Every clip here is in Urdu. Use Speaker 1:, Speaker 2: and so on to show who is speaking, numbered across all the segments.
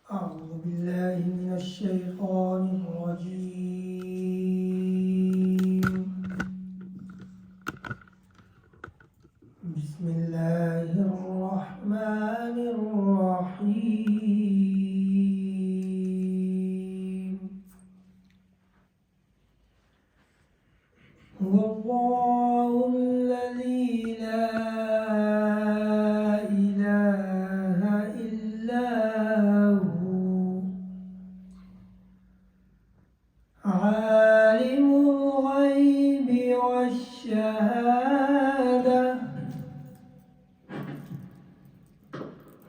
Speaker 1: أعوذ بالله من الشيطان الرجيم. بسم الله الرحمن الرحيم. هو الله الذي لا إله إلا هو عالم الغيب والشهادة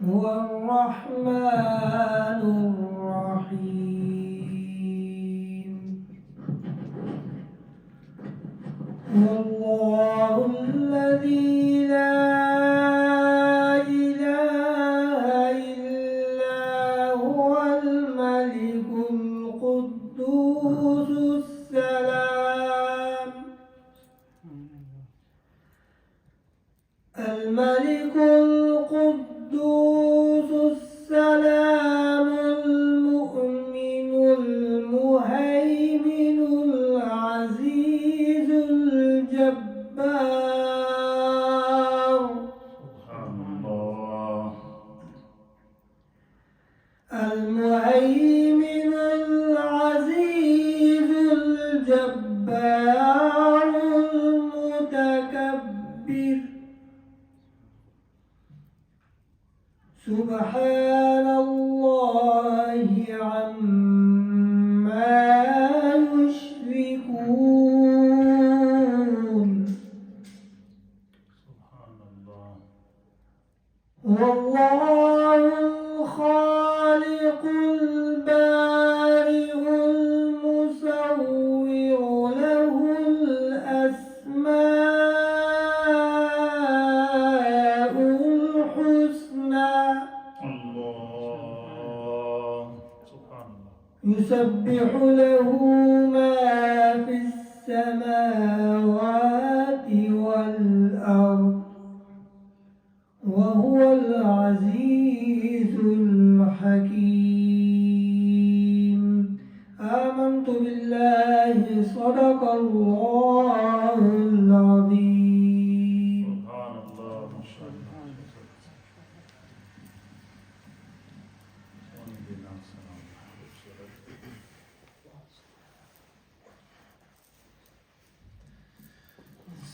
Speaker 1: هو الرحمن الرحيم. هو الله الذي لا إله إلا هو الملك القدوس السلام الملك القدوس السلام المؤمن المهيمن العزيز الجبار
Speaker 2: سبحان الله.
Speaker 1: المهيمن العزيز الجبار المتكبر سبحان الله عما يشركون.
Speaker 2: سبحان الله.
Speaker 1: هو الله الخالق البارئ المصور له الأسماء الحسنى
Speaker 2: الله. سبحان الله.
Speaker 1: يسبح له ما في السماوات والأرض وهو العزيز الحكيم. آمنت بالله صدق الله العظيم.
Speaker 2: سبحان الله. ما شاء الله.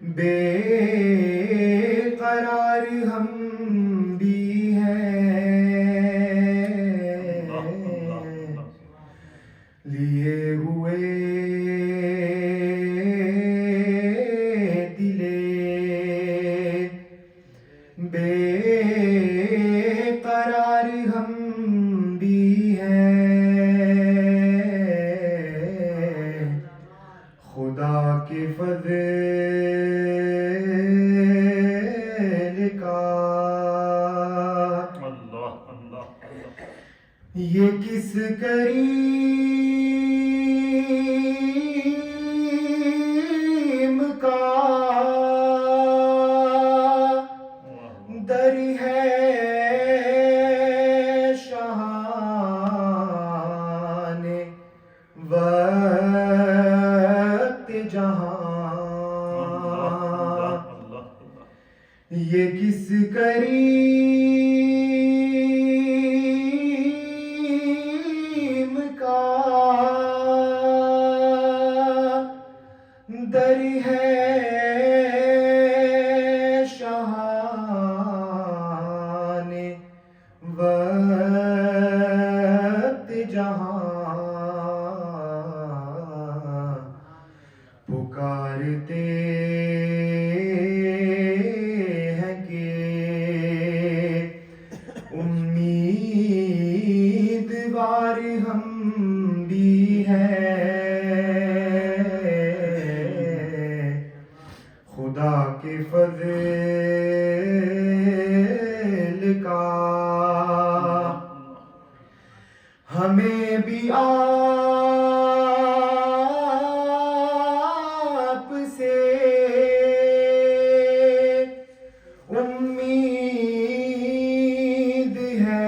Speaker 3: بے قرار ہم بھی ہیں، لیے ہوئے دلے بے قرار ہم بھی ہیں، خدا کے فضل کا یہ کس کریم کا در ہے شاہان وقت جہاں، یہ کس کریم کا در ہے شاہان وقت جہاں، پکارتے ہیں کہ امیدوار ہم بھی ہیں، خدا کے فضل کا ہمیں بھی آپ سے امید ہے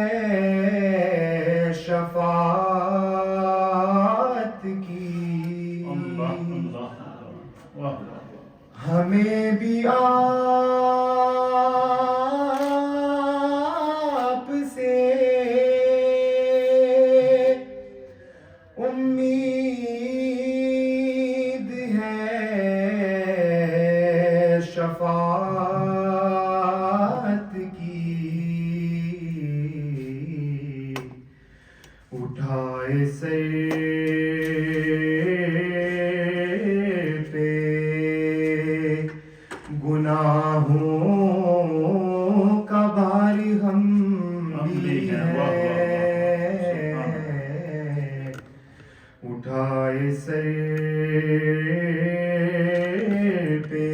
Speaker 3: شفاعت کی، ہمیں بھی آپ سے امید ہے شفاعت کی، اٹھائے سر پہ گناہوں کا بار ہم بھی ہیں، اٹھائے سر پہ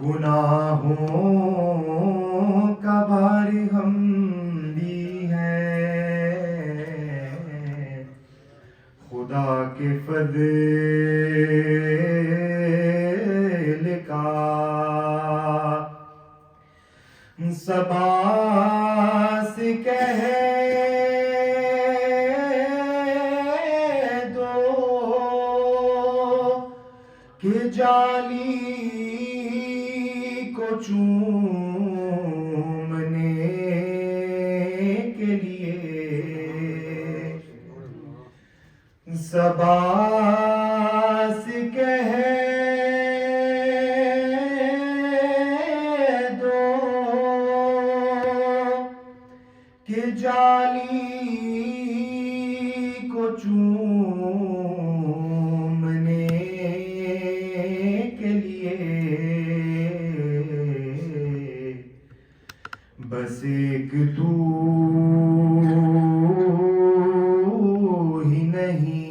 Speaker 3: گناہوں کا بار ہم بھی ہیں، خدا کے فضل کا صبا سے کہہ دو کہ جالی کو چومنے کے لیے، صبا سے کہہ دو کہ جالی کو چومنے کے لیے بس ایک تو ہی نہیں،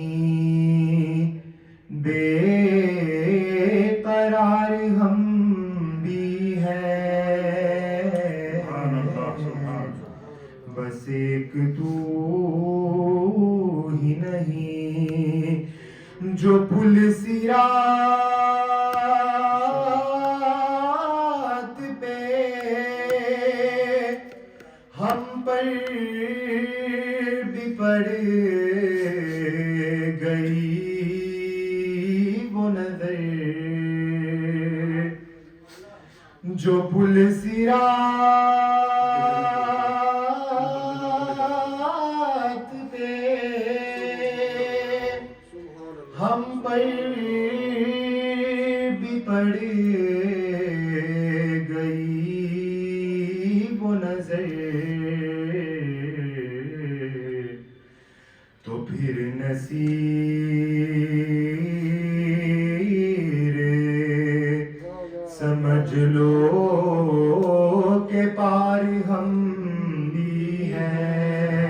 Speaker 3: بے قرار ہم بھی ہیں، بس ایک تو ہی نہیں جو پل صراط پہ ہم پر بھی پڑ گئی وہ نظر، جو پل صراط پہ ہم پر بھی پڑ گئی وہ نظر تو پھر نصیر سمجھ لو کہ پار ہم بھی ہیں،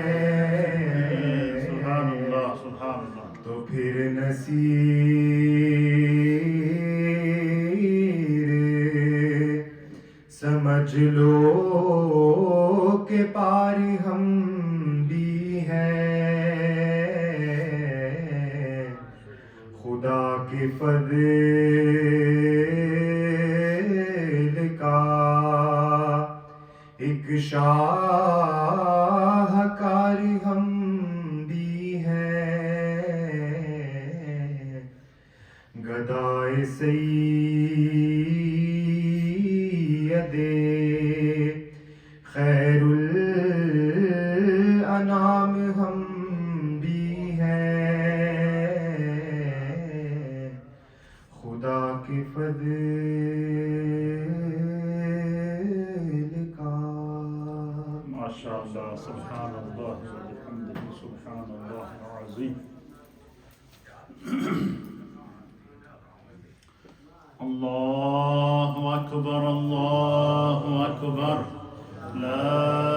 Speaker 2: سبحان اللہ سبحان اللہ.
Speaker 3: تو پھر نصیر سمجھ لو کہ پار ہم بھی ہیں، خدا کے فضل کا ایک شاہکار ہم بھی ہیں، گدائے سید خیر الانام ہم بھی ہیں، خدا کے فضل کا.
Speaker 2: ماشاء اللہ سبحان اللہ وبحمدہ سبحان اللہ العظیم. اللہ اکبر اللہ اکبر لا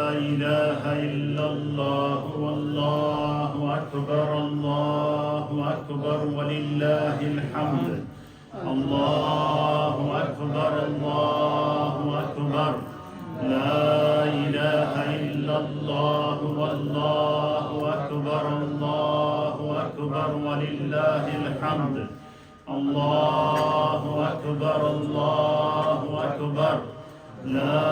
Speaker 2: الہ الا اللہ واللہ اکبر اللہ اکبر وللہ الحمد. اللہ اکبر اللہ اکبر لا الہ الا اللہ واللہ اکبر اللہ اکبر وللہ الحمد. اللہ اکبر اللہ اکبر لا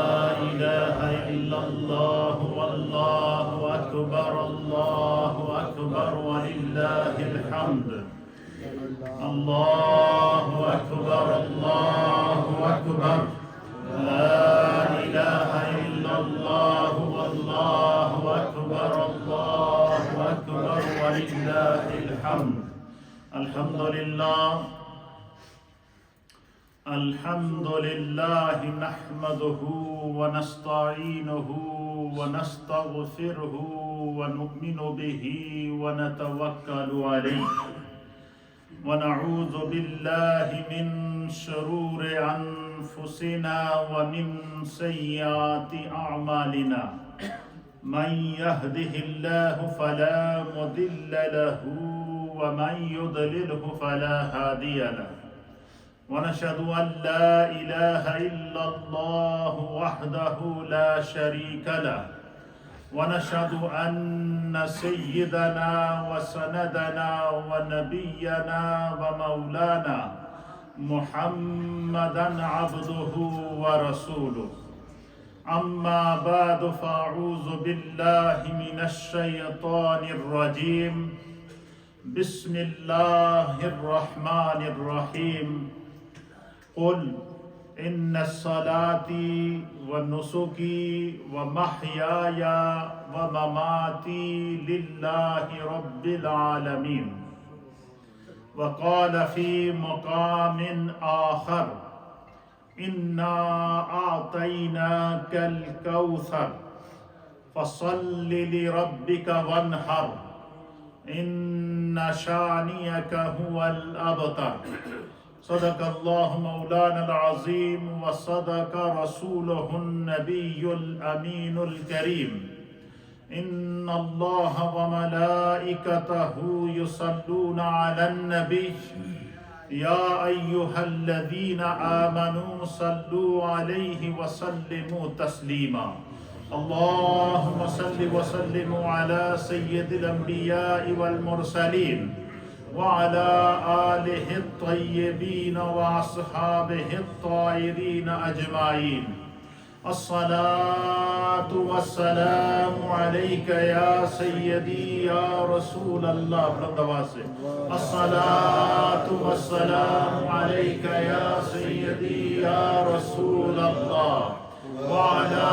Speaker 2: الہ الا اللہ واللہ اکبر اللہ اکبر وللہ الحمد. اللہ اکبر اللہ اکبر لا الہ الا اللہ واللہ اکبر اللہ اکبر وللہ الحمد. الحمد للہ الحمد للہ نحمده ونستعینه ونستغفره ونؤمن به ونتوکل علیہ ونعوذ باللہ من شرور انفسنا ومن سیئات اعمالنا من يهده الله فلا مضل له ومن يضلله فلا هادي له ونشهد أن لا إله إلا الله وحده لا شريك له ونشهد أن سيدنا وسندنا ونبينا ومولانا محمدا عبده ورسوله. أما بعد فأعوذ بالله من الشيطان الرجيم. بسم الله الرحمن الرحيم. قل إن صلاتي ونسكي ومحياي ومماتي لله رب العالمين. وقال في مقام آخر إنا أعطيناك الكوثر فصل لربك وانحر إن شانئك هو الأبتر. صدق الله مولانا العظيم وصدق رسوله النبي الأمين الكريم. إن الله وملائكته يصلون على النبي يا أيها الذين آمنوا صلوا عليه وسلموا تسليما. اللهم صل وسلم على سيد الأنبياء والمرسلين وعلى آله الطيبين وأصحابه الطاهرين أجمعين. الصلاة والسلام عليك يا سيدي يا رسول الله. الصلاة والسلام عليك يا سيدي يا رسول الله وعلى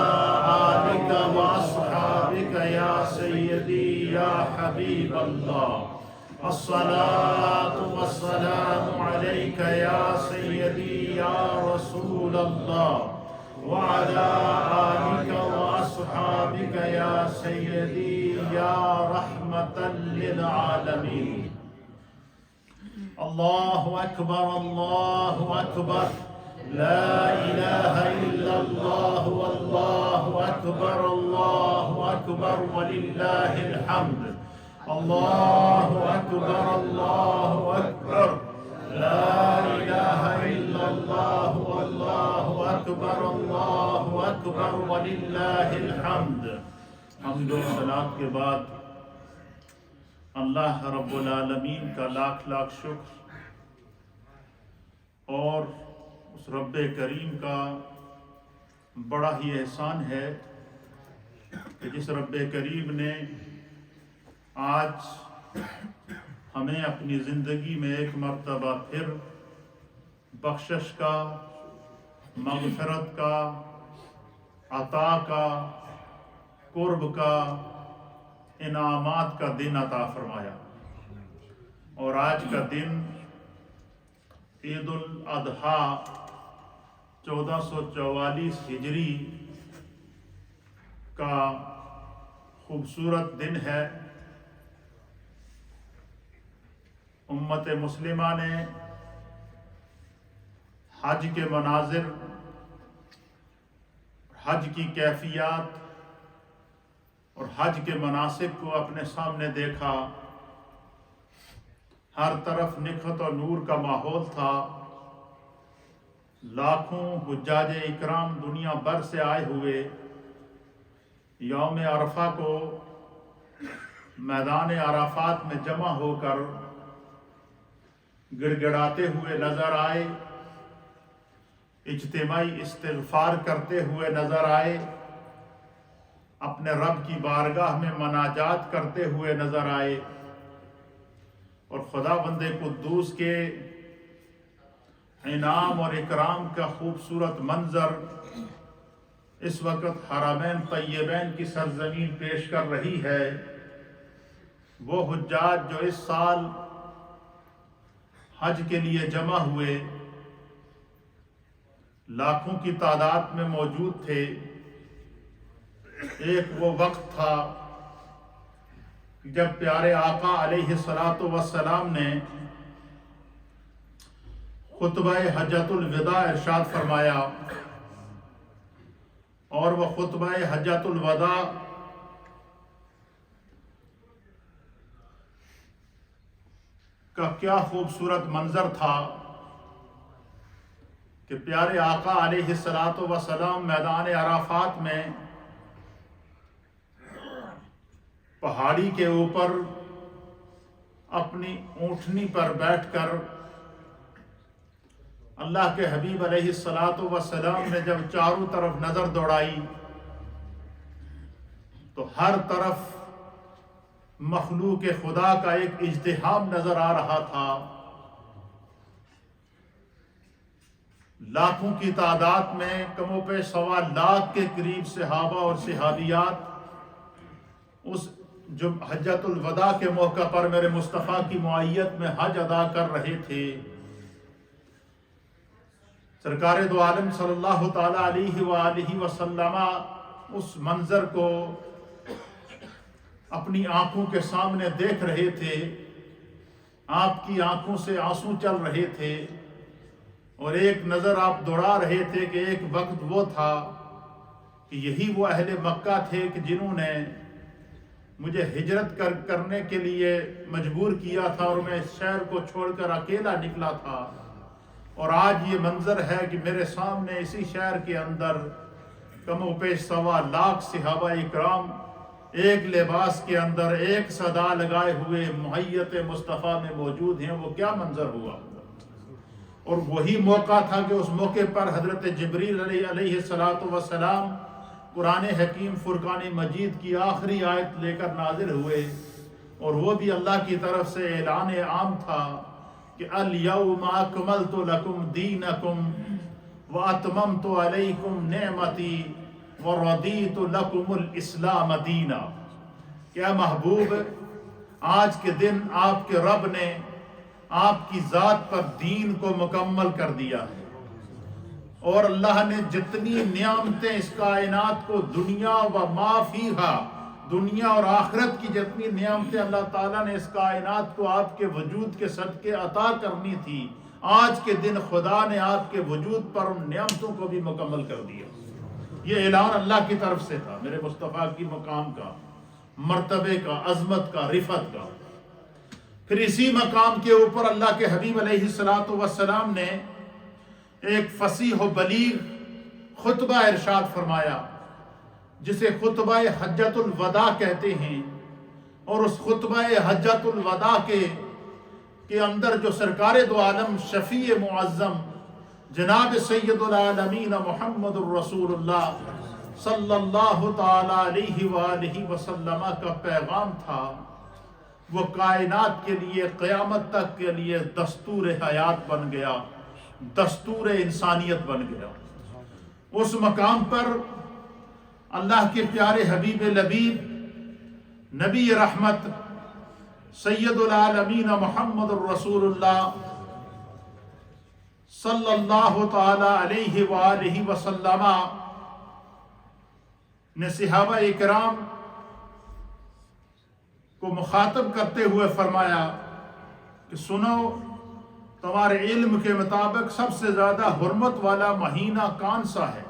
Speaker 2: آلك وأصحابك يا سيدي يا حبيب الله. الصلاة والسلام عليك يا سيدي رسول الله وعلى آلك وأصحابك يا سيدي يا رحمة للعالمين. الله أكبر الله أكبر لا إله إلا الله والله أكبر الله أكبر ولله الحمد. الله أكبر الله أكبر لا إله إلا الله والله أكبر الله أكبر ولله الحمد. حمد و صلاۃ کے بعد اللہ رب العالمین کا لاکھ لاکھ شکر اور اس رب کریم کا بڑا ہی احسان ہے کہ جس رب کریم نے آج ہمیں اپنی زندگی میں ایک مرتبہ پھر بخشش کا، مغفرت کا، عطا کا، قرب کا، انعامات کا دن عطا فرمایا. اور آج کا دن عید الاضحیٰ 1444 ہجری کا خوبصورت دن ہے. امت مسلمہ نے حج کے مناظر، حج کی کیفیات اور حج کے مناسک کو اپنے سامنے دیکھا. ہر طرف نکھت اور نور کا ماحول تھا. لاکھوں حجاج اکرام دنیا بھر سے آئے ہوئے یوم عرفہ کو میدان عرفات میں جمع ہو کر گڑ گڑاتے ہوئے نظر آئے، اجتماعی استغفار کرتے ہوئے نظر آئے، اپنے رب کی بارگاہ میں مناجات کرتے ہوئے نظر آئے. اور خداوند قدوس کے انعام اور اکرام کا خوبصورت منظر اس وقت حرمین طیبین کی سرزمین پیش کر رہی ہے. وہ حجاج جو اس سال حج کے لیے جمع ہوئے لاکھوں کی تعداد میں موجود تھے. ایک وہ وقت تھا جب پیارے آقا علیہ الصلوۃ والسلام نے خطبہ حجۃ الوداع ارشاد فرمایا، اور وہ خطبہ حجۃ الوداع کا کیا خوبصورت منظر تھا کہ پیارے آقا علیہ الصلوۃ والسلام میدان عرفات میں پہاڑی کے اوپر اپنی اونٹنی پر بیٹھ کر اللہ کے حبیب علیہ الصلوۃ والسلام نے جب چاروں طرف نظر دوڑائی تو ہر طرف مخلوق خدا کا ایک ازدحام نظر آ رہا تھا. لاکھوں کی تعداد میں کم و بیش 1.25 لاکھ کے قریب صحابہ اور صحابیات اس جو حجۃ الوداع کے موقع پر میرے مصطفیٰ کی معیت میں حج ادا کر رہے تھے. سرکار دو عالم صلی اللہ تعالی علیہ وآلہ وسلم اس منظر کو اپنی آنکھوں کے سامنے دیکھ رہے تھے. آپ کی آنکھوں سے آنسو چل رہے تھے اور ایک نظر آپ دوڑا رہے تھے کہ ایک وقت وہ تھا کہ یہی وہ اہل مکہ تھے کہ جنہوں نے مجھے ہجرت کرنے کے لیے مجبور کیا تھا اور میں اس شہر کو چھوڑ کر اکیلا نکلا تھا. اور آج یہ منظر ہے کہ میرے سامنے اسی شہر کے اندر کم و بیش 1.25 لاکھ صحابہ اکرام ایک لباس کے اندر ایک صدا لگائے ہوئے معیت مصطفیٰ میں موجود ہیں. وہ کیا منظر ہوا. اور وہی موقع تھا کہ اس موقع پر حضرت جبریل علیہ السلام قرآن حکیم فرقان مجید کی آخری آیت لے کر نازل ہوئے اور وہ بھی اللہ کی طرف سے اعلان عام تھا کہ الیوم اکملت لکم دینکم واتممت علیکم نعمتی ورضیت لکم الاسلام دینا. کیا محبوب آج کے دن آپ کے رب نے آپ کی ذات پر دین کو مکمل کر دیا ہے اور اللہ نے جتنی نعمتیں اس کائنات کو دنیا و ما فیہا، دنیا اور آخرت کی جتنی نعمتیں اللہ تعالیٰ نے اس کائنات کو آپ کے وجود کے صدقے عطا کرنی تھی، آج کے دن خدا نے آپ کے وجود پر ان نعمتوں کو بھی مکمل کر دیا۔ یہ اعلان اللہ کی طرف سے تھا، میرے مصطفیٰ کی مقام کا، مرتبے کا، عظمت کا، رفعت کا۔ پھر اسی مقام کے اوپر اللہ کے حبیب علیہ السلام نے ایک فصیح و بلیغ خطبہ ارشاد فرمایا، جسے خطبہ حجۃ الوداع کہتے ہیں۔ اور اس خطبہ حجۃ الوداع کے اندر جو سرکار دو عالم شفیع معظم جناب سید العالمین محمد الرسول اللہ صلی اللہ تعالی علیہ وآلہ وسلم کا پیغام تھا، وہ کائنات کے لیے قیامت تک کے لیے دستور حیات بن گیا، دستور انسانیت بن گیا۔ اس مقام پر اللہ کے پیارے حبیب لبیب نبی رحمت سید العالمین محمد الرسول اللہ صلی اللہ تعالی علیہ وآلہ وسلم نے صحابہ اکرام کو مخاطب کرتے ہوئے فرمایا کہ سنو، تمہارے علم کے مطابق سب سے زیادہ حرمت والا مہینہ کون سا ہے؟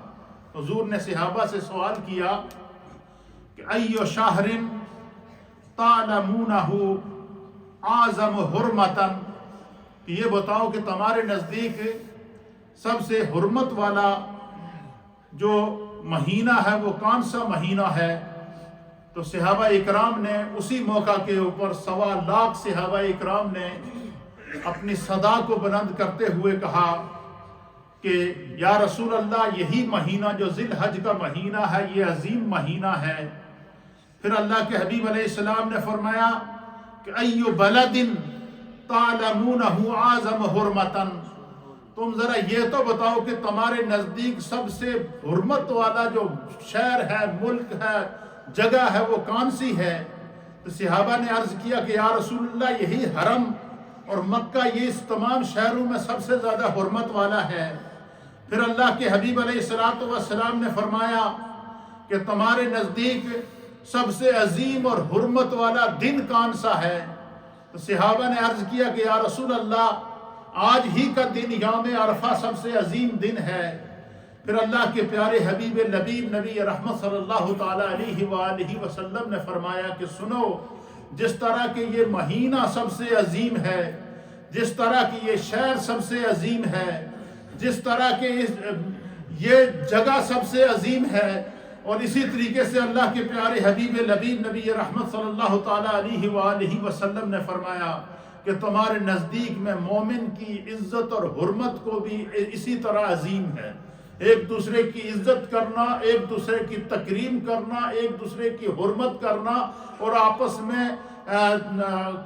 Speaker 2: حضور نے صحابہ سے سوال کیا کہ ایو شہر تعلمونہ اعظم حرمتاً، کہ یہ بتاؤ کہ تمہارے نزدیک سب سے حرمت والا جو مہینہ ہے وہ کون سا مہینہ ہے؟ تو صحابہ اکرام نے اسی موقع کے اوپر 1.25 لاکھ صحابہ اکرام نے اپنی صدا کو بلند کرتے ہوئے کہا کہ یا رسول اللہ، یہی مہینہ جو ذی الحج کا مہینہ ہے، یہ عظیم مہینہ ہے۔ پھر اللہ کے حبیب علیہ السلام نے فرمایا کہ ایو بلد تعلمونہ اعظم حرمتاً، تم ذرا یہ تو بتاؤ کہ تمہارے نزدیک سب سے حرمت والا جو شہر ہے، ملک ہے، جگہ ہے، وہ کون سی ہے؟ تو صحابہ نے عرض کیا کہ یا رسول اللہ، یہی حرم اور مکہ یہ اس تمام شہروں میں سب سے زیادہ حرمت والا ہے۔ پھر اللہ کے حبیب علیہ السلام نے فرمایا کہ تمہارے نزدیک سب سے عظیم اور حرمت والا دن کون سا ہے؟ تو صحابہ نے عرض کیا کہ یا رسول اللہ، آج ہی کا دن یوم عرفہ سب سے عظیم دن ہے۔ پھر اللہ کے پیارے حبیب لبیب نبی رحمت صلی اللہ تعالی علیہ وآلہ وسلم نے فرمایا کہ سنو، جس طرح کہ یہ مہینہ سب سے عظیم ہے، جس طرح کہ یہ شہر سب سے عظیم ہے، جس طرح کہ یہ جگہ سب سے عظیم ہے، اور اسی طریقے سے اللہ کے پیارے حبیب لبیب نبی رحمت صلی اللہ تعالی علیہ وآلہ وسلم نے فرمایا کہ تمہارے نزدیک میں مومن کی عزت اور حرمت کو بھی اسی طرح عظیم ہے۔ ایک دوسرے کی عزت کرنا، ایک دوسرے کی تکریم کرنا، ایک دوسرے کی حرمت کرنا، اور آپس میں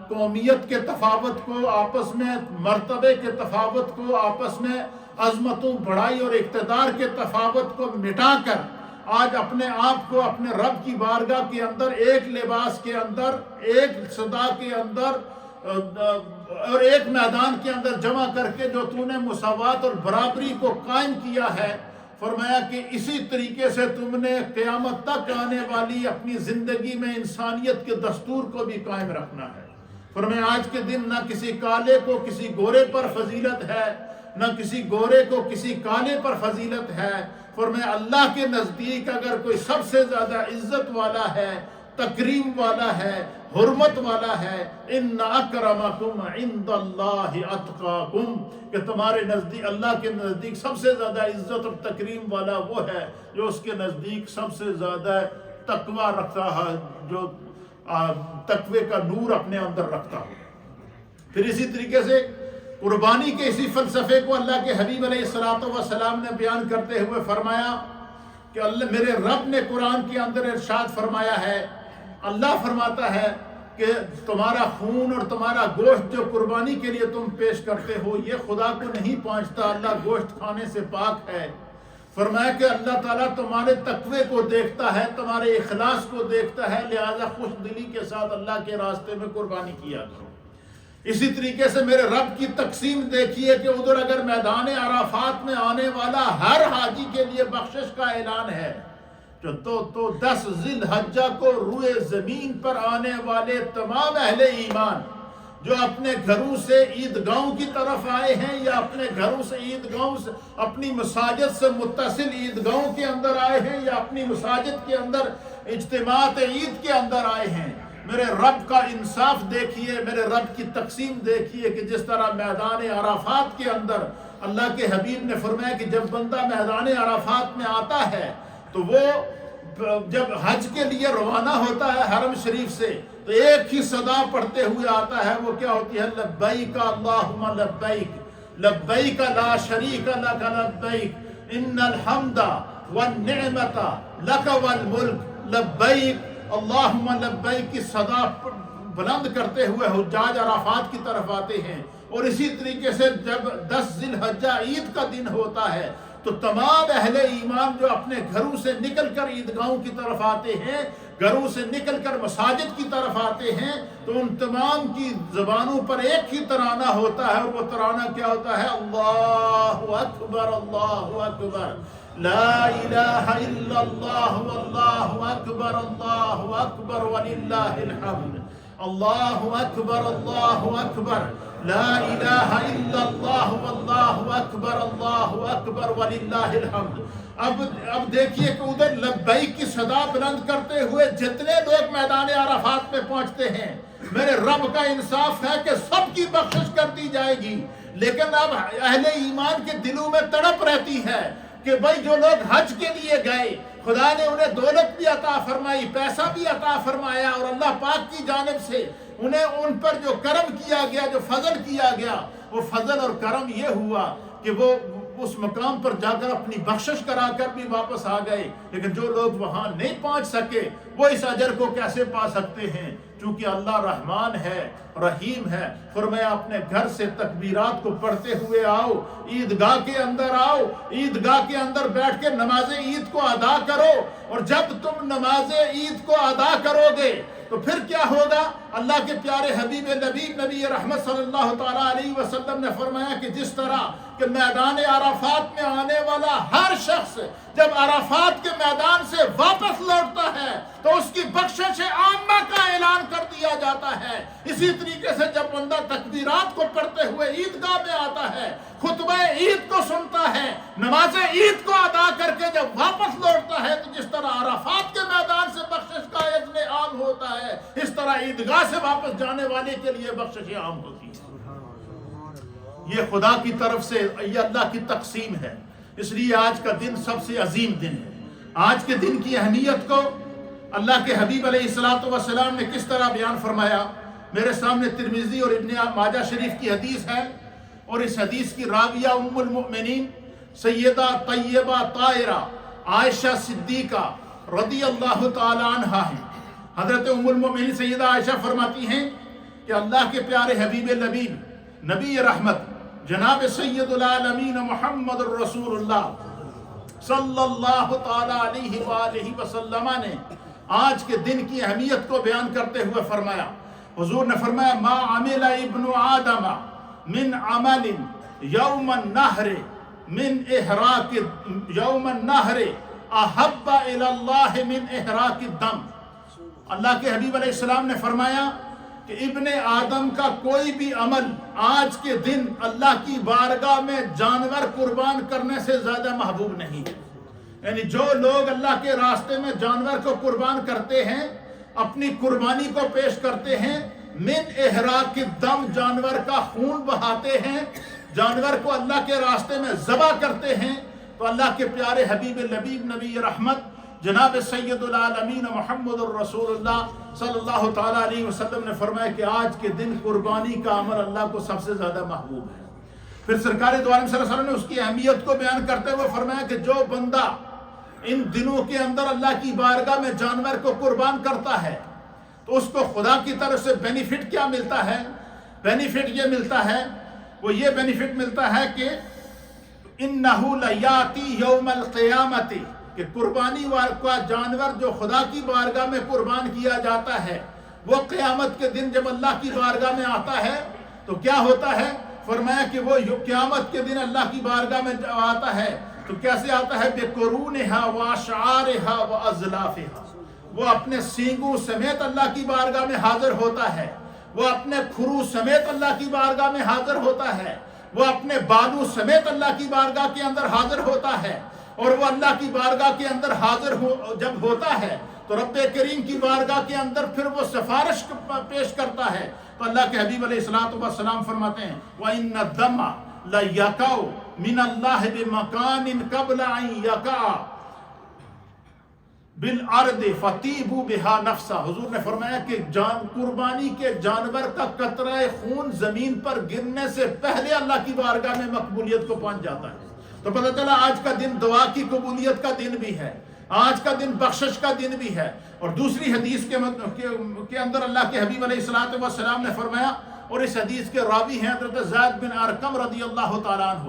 Speaker 2: قومیت کے تفاوت کو، آپس میں مرتبے کے تفاوت کو، آپس میں عظمتوں، بڑائی اور اقتدار کے تفاوت کو مٹا کر آج اپنے آپ کو اپنے رب کی بارگاہ کے اندر ایک لباس کے اندر، ایک صدا کے اندر اور ایک میدان کے اندر جمع کر کے جو تو نے مساوات اور برابری کو قائم کیا ہے، فرمایا کہ اسی طریقے سے تم نے قیامت تک آنے والی اپنی زندگی میں انسانیت کے دستور کو بھی قائم رکھنا ہے۔ فرمایا آج کے دن نہ کسی کالے کو کسی گورے پر فضیلت ہے، نہ کسی گورے کو کسی کالے پر فضیلت ہے۔ فرمایا اللہ کے نزدیک اگر کوئی سب سے زیادہ عزت والا ہے، تکریم والا ہے، حرمت والا ہے، ان اکرمکم عند اللہ اتقاکم، کہ تمہارے نزدیک، اللہ کے نزدیک سب سے زیادہ عزت اور تکریم والا وہ ہے جو اس کے نزدیک سب سے زیادہ تقوی رکھتا ہے، جو تقوی کا نور اپنے اندر رکھتا ہو۔ پھر اسی طریقے سے قربانی کے اسی فلسفے کو اللہ کے حبیب علیہ السلام نے بیان کرتے ہوئے فرمایا کہ اللہ میرے رب نے قرآن کے اندر ارشاد فرمایا ہے، اللہ فرماتا ہے کہ تمہارا خون اور تمہارا گوشت جو قربانی کے لیے تم پیش کرتے ہو یہ خدا کو نہیں پہنچتا، اللہ گوشت کھانے سے پاک ہے۔ فرمایا کہ اللہ تعالیٰ تمہارے تقوی کو دیکھتا ہے، تمہارے اخلاص کو دیکھتا ہے، لہذا خوش دلی کے ساتھ اللہ کے راستے میں قربانی کیا کرو۔ اسی طریقے سے میرے رب کی تقسیم دیکھیے کہ ادھر اگر میدان عرفات میں آنے والا ہر حاجی کے لیے بخشش کا اعلان ہے، تو 10 ذی الحجہ کو روئے زمین پر آنے والے تمام اہل ایمان جو اپنے گھروں سے عیدگاہوں کی طرف آئے ہیں یا اپنے گھروں سے عیدگاہوں سے اپنی مساجد سے متصل عیدگاہوں کے اندر آئے ہیں یا اپنی مساجد کے اندر اجتماعات عید کے اندر آئے ہیں، میرے رب کا انصاف دیکھیے، میرے رب کی تقسیم دیکھیے کہ جس طرح میدان عرفات کے اندر اللہ کے حبیب نے فرمایا کہ جب بندہ میدان عرفات میں آتا ہے تو وہ جب حج کے لیے روانہ ہوتا ہے حرم شریف سے تو ایک ہی صدا پڑھتے ہوئے آتا ہے، وہ کیا ہوتی ہے؟ لبیک اللہم لبیک لبیک لا شریک لک لبیک ان الحمد والنعمت لک والملک لبیک اللہم لبیک کی صدا بلند کرتے ہوئے حجاج عرفات کی طرف آتے ہیں۔ اور اسی طریقے سے جب 10 ذی الحجہ عید کا دن ہوتا ہے تو تمام اہل ایمان جو اپنے گھروں سے نکل کر عیدگاہوں کی طرف آتے ہیں، گھروں سے نکل کر مساجد کی طرف آتے ہیں، تو ان تمام کی زبانوں پر ایک ہی ترانہ ہوتا ہے، اور وہ ترانہ کیا ہوتا ہے؟ اللہ اکبر اللہ اکبر لا الہ الا اللہ واللہ اکبر وللہ الحمد اللہ اکبر لا الہ الا اللہ واللہ اکبر وللہ الحمد۔ اب دیکھیے کہ ادھر لبیک کی صدا بلند کرتے ہوئے جتنے لوگ میدان عرفات میں پہنچتے ہیں، میرے رب کا انصاف ہے کہ سب کی بخشش کر دی جائے گی، لیکن اب اہل ایمان کے دلوں میں تڑپ رہتی ہے کہ بھائی جو لوگ حج کے لیے گئے خدا نے انہیں دولت بھی عطا فرمائی، پیسہ بھی عطا فرمایا، اور اللہ پاک کی جانب سے انہیں ان پر جو کرم کیا گیا، جو فضل کیا گیا، وہ فضل اور کرم یہ ہوا کہ وہ اس مقام پر جا کر اپنی بخشش کرا کر بھی واپس آ گئے، لیکن جو لوگ وہاں نہیں پہنچ سکے وہ اس اجر کو کیسے پا سکتے ہیں؟ چونکہ اللہ رحمان ہے، رحیم ہے، فرمایا اپنے گھر سے تکبیرات کو پڑھتے ہوئے آؤ، عیدگاہ کے اندر آؤ، عیدگاہ کے اندر بیٹھ کے نماز عید کو ادا کرو، اور جب تم نماز عید کو ادا کرو گے تو پھر کیا ہوگا؟ اللہ کے پیارے حبیب نبی رحمت صلی اللہ تعالیٰ علیہ وسلم نے فرمایا کہ جس طرح کہ میدان عرفات میں آنے والا ہر شخص جب عرفات کے میدان سے واپس لوٹتا ہے تو اس کی بخشش عامہ کا اعلان کر دیا جاتا ہے، اسی طریقے سے جب بندہ تکبیرات کو پڑھتے ہوئے عیدگاہ میں آتا ہے، خطبہ عید کو سنتا ہے، نماز عید کو ادا کر کے جب واپس لوٹتا ہے، تو جس طرح عرفات کے میدان سے بخشش کا اذن عام ہوتا ہے، اس طرح عیدگاہ سے واپس جانے والے کے لیے بخشش عام ہوتی ہے۔ یہ خدا کی طرف سے یہ اللہ کی تقسیم ہے، اس لیے آج کا دن سب سے عظیم دن ہے۔ آج کے دن کی اہمیت کو اللہ کے حبیب علیہ السلام نے کس طرح بیان فرمایا؟ میرے سامنے ترمذی اور ابن ماجہ شریف کی حدیث ہے، اور اس حدیث کی راویہ ام المؤمنین سیدہ طیبہ طاہرہ عائشہ صدیقہ رضی اللہ تعالی عنہا ہیں۔ حضرت ام المؤمنین سیدہ عائشہ فرماتی ہیں کہ اللہ کے پیارے حبیب نبی رحمت جناب سید العالمین محمد الرسول اللہ صلی اللہ تعالی علیہ وآلہ وسلم نے آج کے دن کی اہمیت کو بیان کرتے ہوئے فرمایا، حضور نے فرمایا ما عمل ابن آدم من عمل یوم النحر من احراق یوم النحر احب الی اللہ من احراق الدم۔ اللہ کے حبیب علیہ السلام نے فرمایا کہ ابن آدم کا کوئی بھی عمل آج کے دن اللہ کی بارگاہ میں جانور قربان کرنے سے زیادہ محبوب نہیں ہے۔ یعنی جو لوگ اللہ کے راستے میں جانور کو قربان کرتے ہیں، اپنی قربانی کو پیش کرتے ہیں، من احراق الدم جانور کا خون بہاتے ہیں، جانور کو اللہ کے راستے میں ذبح کرتے ہیں، تو اللہ کے پیارے حبیب نبی رحمت جناب سید العالمین محمد الرسول اللہ صلی اللہ تعالیٰ علیہ وسلم نے فرمایا کہ آج کے دن قربانی کا عمل اللہ کو سب سے زیادہ محبوب ہے۔ پھر سرکار دو عالم صلی اللہ علیہ وسلم نے اس کی اہمیت کو بیان کرتے ہوئے فرمایا کہ جو بندہ ان دنوں کے اندر اللہ کی بارگاہ میں جانور کو قربان کرتا ہے تو اس کو خدا کی طرف سے بینیفٹ کیا ملتا ہے؟ بینیفٹ یہ ملتا ہے، وہ یہ بینیفٹ ملتا ہے کہ انہو لیاتی یوم القیامت، کہ قربانی کا جانور جو خدا کی بارگاہ میں قربان کیا جاتا ہے وہ قیامت کے دن جب اللہ کی بارگاہ میں آتا ہے تو کیا ہوتا ہے؟ فرمایا کہ وہ قیامت کے دن اللہ کی بارگاہ میں آتا ہے تو کیسے آتا ہے؟ بِقُرُونِهَا وَأَشْعَارِهَا وَأَزْلَافِهَا، وہ اپنے سینگوں سمیت اللہ کی بارگاہ میں حاضر ہوتا ہے، وہ اپنے کھرو سمیت اللہ کی بارگاہ میں حاضر ہوتا ہے، وہ اپنے بالوں سمیت اللہ کی بارگاہ کے اندر حاضر ہوتا ہے، اور وہ اللہ کی بارگاہ کے اندر حاضر جب ہوتا ہے تو رب کریم کی بارگاہ کے اندر پھر وہ سفارش پیش کرتا ہے۔ تو اللہ کے حبیب علیہ السلام فرماتے ہیں وَإِنَّ الدَّمَ لَيَقَعُ مِنَ اللَّهِ بِمَكَانٍ قَبْلَ أَن يَقَعَ بِالْأَرْضِ فَطِيبُوا بِهَا نَفْسًا، حضور نے فرمایا کہ قربانی کے جانور کا قطرہ خون زمین پر گرنے سے پہلے اللہ کی بارگاہ میں مقبولیت کو پہنچ جاتا ہے۔ تو پتہ چلا آج کا دن دعا کی قبولیت کا دن بھی ہے، آج کا دن بخشش کا دن بھی ہے۔ اور دوسری حدیث کے اندر اللہ کے حبیب علیہ السلام نے فرمایا، اور اس حدیث کے راوی ہیں حضرت زید بن ارقم رضی اللہ تعالیٰ عنہ۔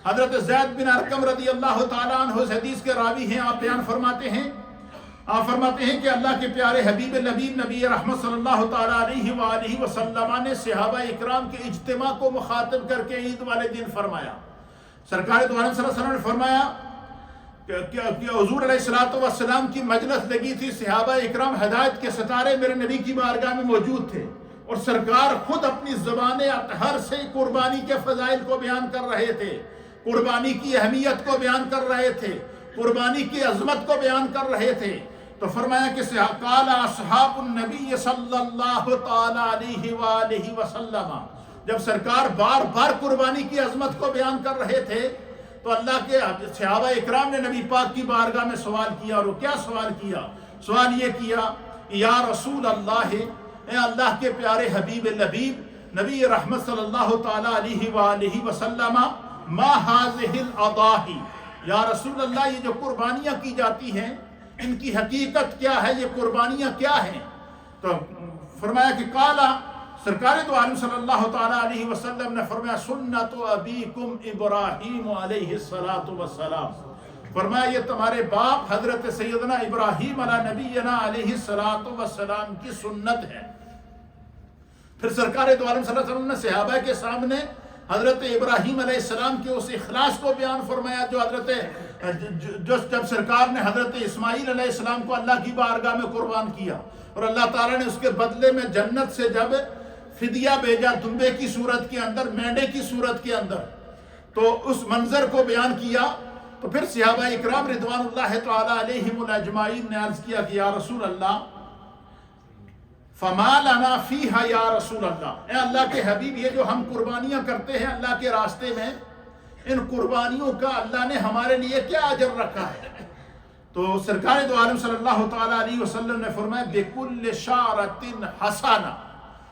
Speaker 2: حضرت زید بن ارقم رضی اللہ تعالیٰ عنہ اس حدیث کے راوی ہیں۔ آپ بیان فرماتے ہیں کہ اللہ کے پیارے حبیب نبی رحمت صلی اللہ تعالیٰ علیہ وآلہ وسلم نے صحابہ اکرام کے اجتماع کو مخاطب کر کے عید والے دن فرمایا، سرکار دو عالم صلی اللہ علیہ وسلم نے فرمایا کہ حضور علیہ السلام کی مجلس لگی تھی، صحابہ اکرام ہدایت کے ستارے میرے نبی کی بارگاہ میں موجود تھے، اور سرکار خود اپنی زبان اطہر سے قربانی کے فضائل کو بیان کر رہے تھے، قربانی کی اہمیت کو بیان کر رہے تھے، قربانی کی عظمت کو بیان کر رہے تھے۔ تو فرمایا کہ قال اصحاب النبی صلی اللہ تعالیٰ علیہ وآلہ وسلم، جب سرکار بار بار قربانی کی عظمت کو بیان کر رہے تھے تو اللہ کے صحابہ اکرام نے نبی پاک کی بارگاہ میں سوال کیا، اور وہ کیا سوال کیا؟ سوال یہ کیا، یا رسول اللہ، اے اللہ کے پیارے حبیب لبیب نبی رحمت صلی اللہ تعالیٰ علیہ وآلہ وسلم، ما هذه الاضاحی، یا رسول اللہ یہ جو قربانیاں کی جاتی ہیں ان کی حقیقت کیا ہے، یہ قربانیاں کیا ہیں؟ تو فرمایا کہ قالا، سرکار دو عالم صلی اللہ تعالیٰ علیہ وسلم نے فرمایا سنت ابیکم ابراہیم علیہ السلام، فرمایا یہ تمہارے باپ حضرت سیدنا ابراہیم علیہ نبینا علیہ السلام کی سنت ہے۔ پھر سرکار دو عالم صلی اللہ علیہ وسلم نے صحابہ کے سامنے حضرت ابراہیم علیہ السلام کے اس اخلاص کو بیان فرمایا جو جب سرکار نے حضرت اسماعیل علیہ السلام کو اللہ کی بارگاہ میں قربان کیا، اور اللہ تعالیٰ نے اس کے بدلے میں جنت سے جب فدیہ بھیجا دمبے کی صورت کے اندر، مینڈے کی صورت کے اندر، تو اس منظر کو بیان کیا۔ تو پھر صحابہ اکرام رضوان اللہ تعالیٰ علیہم اجمعین نے عرض کیا کہ یا رسول اللہ فما لنا فیہا یا رسول اللہ، اے اللہ کے حبیب یہ جو ہم قربانیاں کرتے ہیں اللہ کے راستے میں، ان قربانیوں کا اللہ نے ہمارے لیے کیا اجر رکھا ہے؟ تو سرکار دو عالم صلی اللہ تعالیٰ علیہ وسلم نے فرمایا بِكُلِّ شَعْرَةٍ حَسَنَةٍ،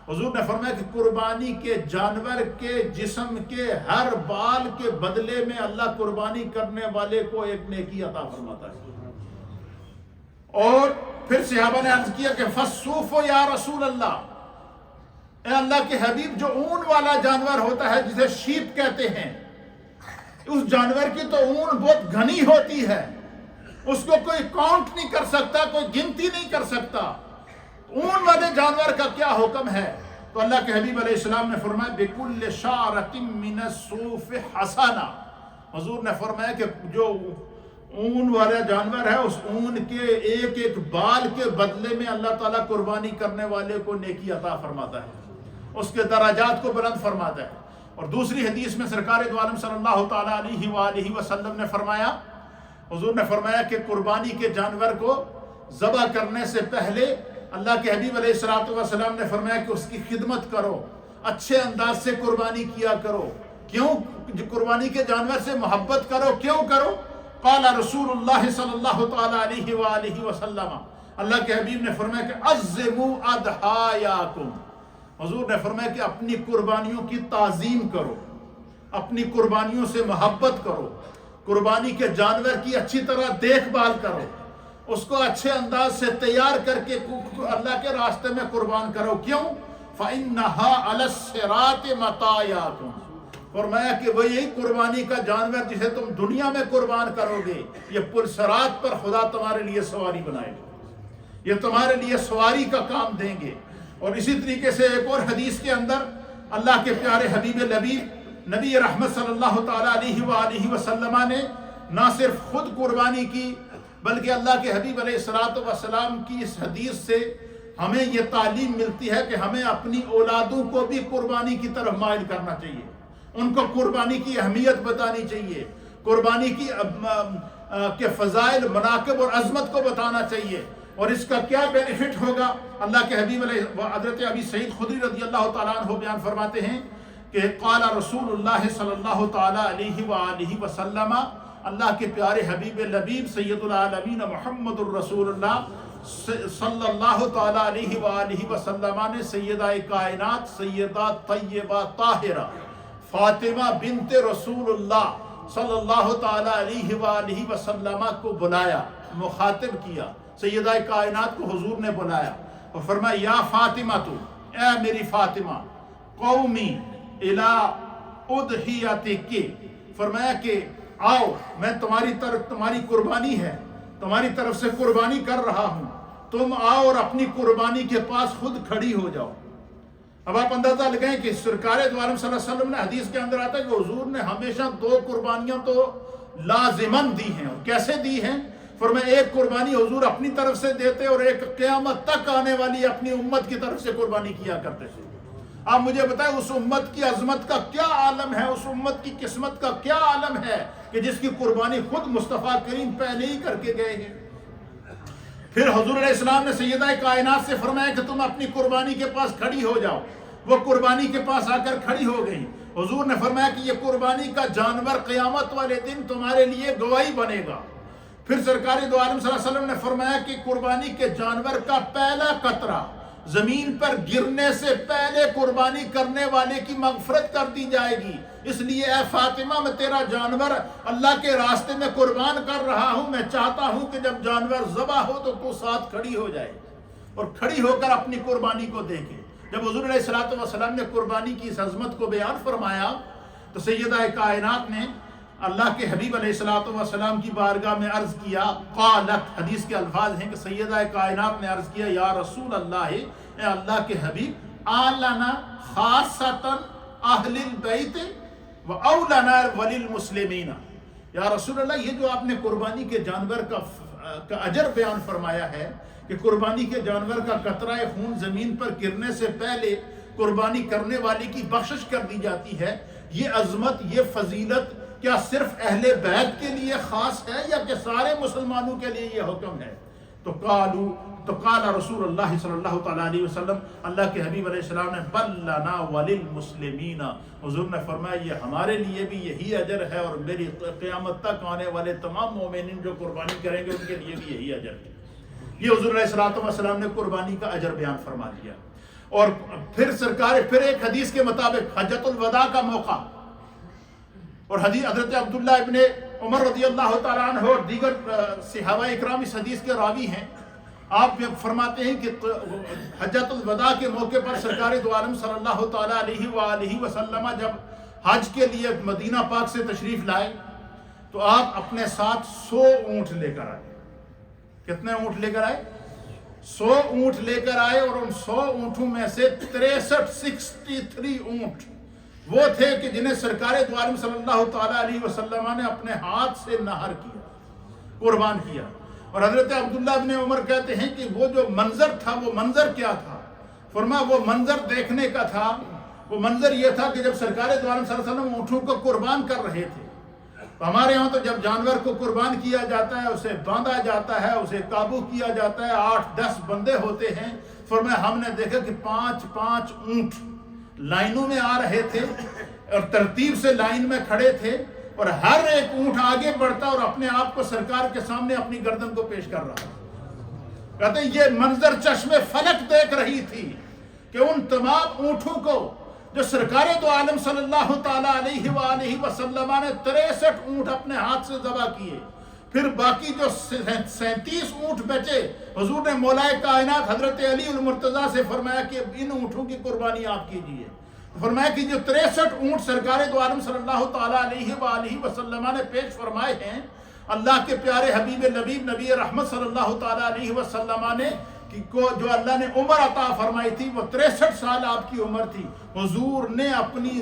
Speaker 2: حضور نے فرمایا کہ قربانی کے جانور کے جسم کے ہر بال کے بدلے میں اللہ قربانی کرنے والے کو ایک نیکی عطا فرماتا ہے۔ اور پھر صحابہ نے عرض کیا کہ فَالصُّوفُ یا رسول اللہ، اے اللہ کے حبیب جو اون والا جانور ہوتا ہے جسے شیپ کہتے ہیں، اس جانور کی تو اون بہت گھنی ہوتی ہے، اس کو کوئی کاؤنٹ نہیں کر سکتا، کوئی گنتی نہیں کر سکتا، اون والے جانور کا کیا حکم ہے؟ تو اللہ کے حبیب علیہ السلام نے فرمایا بِكُلِّ شَعْرَةٍ مِّنَ الصُّوفِ حَسَنَةٍ، حضور نے فرمایا کہ جو اون والا جانور ہے اس اون کے ایک ایک بال کے بدلے میں اللہ تعالیٰ قربانی کرنے والے کو نیکی عطا فرماتا ہے، اس کے درجات کو بلند فرماتا ہے۔ اور دوسری حدیث میں سرکار دو عالم صلی اللہ تعالیٰ علیہ وآلہ وسلم نے فرمایا، حضور نے فرمایا کہ قربانی کے جانور کو ذبح کرنے سے پہلے اللہ کے حبیب علیہ السلام نے فرمایا کہ اس کی خدمت کرو، اچھے انداز سے قربانی کیا کرو۔ کیوں؟ قربانی کے جانور سے محبت کرو، کیوں کرو؟ قال رسول اللہ صلی اللہ تعالیٰ علیہ وآلہ وسلم، اللہ کے حبیب نے فرمایا کہ عظموا اضحایاکم، حضور نے فرمایا کہ اپنی قربانیوں کی تعظیم کرو، اپنی قربانیوں سے محبت کرو، قربانی کے جانور کی اچھی طرح دیکھ بھال کرو، اس کو اچھے انداز سے تیار کر کے اللہ کے راستے میں قربان کرو۔ کیوں؟ فَإِنَّهَا عَلَى الصِّرَاطِ مَطَايَاكُمْ، فرمایا کہ وہ یہی قربانی کا جانور جسے تم دنیا میں قربان کرو گے، یہ پل صراط پر خدا تمہارے لیے سواری بنائے گا، یہ تمہارے لیے سواری کا کام دیں گے۔ اور اسی طریقے سے ایک اور حدیث کے اندر اللہ کے پیارے حبیب لبیب نبی رحمت صلی اللہ تعالیٰ علیہ وآلہ وسلم نے نہ صرف خود قربانی کی بلکہ اللہ کے حبیب علیہ السلام کی اس حدیث سے ہمیں یہ تعلیم ملتی ہے کہ ہمیں اپنی اولادوں کو بھی قربانی کی طرف مائل کرنا چاہیے، ان کو قربانی کی اہمیت بتانی چاہیے، قربانی کے فضائل، مناقب اور عظمت کو بتانا چاہیے، اور اس کا کیا بینیفٹ ہوگا۔ اللہ کے حبیب علیہ حضرت ابی سعید خدری رضی اللہ تعالیٰ عنہ بیان فرماتے ہیں کہ قال رسول اللہ صلی اللہ تعالیٰ علیہ وآلہ وسلم، اللہ کے پیارے حبیب لبیب سید العالمین محمد الرسول اللہ صلی اللہ تعالیٰ علیہ وآلہ وسلم نے سیدہ کائنات سیدہ طیبہ طاہرہ فاطمہ بنت رسول اللہ صلی اللہ تعالیٰ علیہ وآلہ وسلم کو بلایا، مخاطب کیا، سیدہ کائنات کو حضور نے بلایا اور فرمایا یا فاطمہ تو، اے میری فاطمہ، قومی الی اضحیتک، فرمایا کہ آؤ میں تمہاری قربانی ہے، تمہاری طرف سے قربانی کر رہا ہوں، تم آؤ اور اپنی قربانی کے پاس خود کھڑی ہو جاؤ۔ اب آپ اندازہ لگائیں کہ سرکار دو عالم صلی اللہ علیہ وسلم نے حدیث کے اندر آتا ہے کہ حضور نے ہمیشہ 2 قربانیاں تو لازماً دی ہیں، اور کیسے دی ہیں؟ فرمایا ایک قربانی حضور اپنی طرف سے دیتے اور ایک قیامت تک آنے والی اپنی امت کی طرف سے قربانی کیا کرتے تھے۔ آپ مجھے بتائیں اس امت کی عظمت کا کیا عالم ہے، اس امت کی قسمت کا کیا عالم ہے کہ جس کی قربانی خود مصطفیٰ کریم پہلے ہی کر کے گئے ہیں۔ پھر حضور علیہ السلام نے سیدہ کائنات سے فرمایا کہ تم اپنی قربانی کے پاس کھڑی ہو جاؤ، وہ قربانی کے پاس آ کر کھڑی ہو گئی۔ حضور نے فرمایا کہ یہ قربانی کا جانور قیامت والے دن تمہارے لیے گواہی بنے گا۔ پھر سرکار دو عالم صلی اللہ علیہ وسلم نے فرمایا کہ قربانی کے جانور کا پہلا قطرہ زمین پر گرنے سے پہلے قربانی کرنے والے کی مغفرت کر دی جائے گی، اس لیے اے فاطمہ میں تیرا جانور اللہ کے راستے میں قربان کر رہا ہوں، میں چاہتا ہوں کہ جب جانور ذبح ہو تو ساتھ کھڑی ہو جائے اور کھڑی ہو کر اپنی قربانی کو دیکھے۔ جب حضور علیہ السلام نے قربانی کی اس عظمت کو بیان فرمایا تو سیدہ کائنات نے اللہ کے حبیب علیہ السلام کی بارگاہ میں عرض کیا، قالت، حدیث کے الفاظ ہیں کہ سیدہ کائنات نے عرض کیا یا رسول اللہ، اے اللہ کے حبیب، آلنا خاصتاً اہل البیت و اولنا وللمسلمین، یا رسول اللہ یہ جو آپ نے قربانی کے جانور کا اجر بیان فرمایا ہے کہ قربانی کے جانور کا قطرہ خون زمین پر گرنے سے پہلے قربانی کرنے والے کی بخشش کر دی جاتی ہے، یہ عظمت، یہ فضیلت کیا صرف اہل بیت کے لیے خاص ہے یا کہ سارے مسلمانوں کے لیے یہ حکم ہے؟ تو قال رسول اللہ صلی اللہ تعالیٰ علیہ وسلم، اللہ کے حبیب علیہ السلام نے بل لنا وللمسلمین، حضور نے فرمایا یہ ہمارے لیے بھی یہی اجر ہے اور میری قیامت تک آنے والے تمام مومنین جو قربانی کریں گے ان کے لیے بھی یہی اجر ہے۔ یہ حضور علیہ السلام نے قربانی کا اجر بیان فرما دیا۔ اور پھر ایک حدیث کے مطابق حجۃ الوداع کا موقع، اور حضرت عبداللہ ابن عمر رضی اللہ تعالیٰ عنہ اور دیگر صحابہ اکرام اس حدیث کے راوی ہیں، آپ فرماتے ہیں کہ حجۃ الوداع کے موقع پر سرکار دو عالم صلی اللہ تعالیٰ علیہ وآلہ وسلم جب حج کے لیے مدینہ پاک سے تشریف لائے تو آپ اپنے ساتھ 100 اونٹ لے کر آئے۔ کتنے اونٹ لے کر آئے؟ 100 اونٹ لے کر آئے، اور ان 100 اونٹوں میں سے 63 اونٹ وہ تھے کہ جنہیں سرکار دو عالم صلی اللہ تعالیٰ علیہ وسلم نے اپنے ہاتھ سے نہر کیا، قربان کیا۔ اور حضرت عبداللہ ابن عمر کہتے ہیں کہ وہ جو منظر تھا وہ منظر کیا تھا؟ فرمایا وہ منظر دیکھنے کا تھا، وہ منظر یہ تھا کہ جب سرکار دو عالم صلی اللہ علیہ وسلم اونٹوں کو قربان کر رہے تھے تو ہمارے ہاں تو جب جانور کو قربان کیا جاتا ہے، اسے باندھا جاتا ہے، اسے قابو کیا جاتا ہے، 8-10 بندے ہوتے ہیں۔ فرمایا ہم نے دیکھا کہ 5 اونٹ لائنوں میں آ رہے تھے اور ترتیب سے لائن میں کھڑے تھے، اور ہر ایک اونٹ آگے بڑھتا اور اپنے آپ کو سرکار کے سامنے اپنی گردن کو پیش کر رہا۔ کہتے ہیں یہ منظر چشم فلک دیکھ رہی تھی کہ ان تمام اونٹوں کو جو سرکار دو عالم صلی اللہ تعالیٰ علیہ وآلہ وسلم نے 63 اونٹ اپنے ہاتھ سے ذبح کیے، پھر باقی جو 37 اونٹ بچے حضور نے مولا کائنات حضرت علی المرتضیٰ سے فرمایا کہ ان اونٹوں کی قربانی آپ کیجیے۔ فرمایا کہ جو 63 اونٹ سرکار دو عالم صلی اللہ تعالیٰ علیہ وآلہ وسلم نے پیش فرمائے ہیں، اللہ کے پیارے حبیب لبیب نبی رحمت صلی اللہ تعالیٰ علیہ وسلم نے کو جو اللہ نے عمر عطا فرمائی تھی وہ 63 سال آپ کی عمر تھی، حضور نے اپنی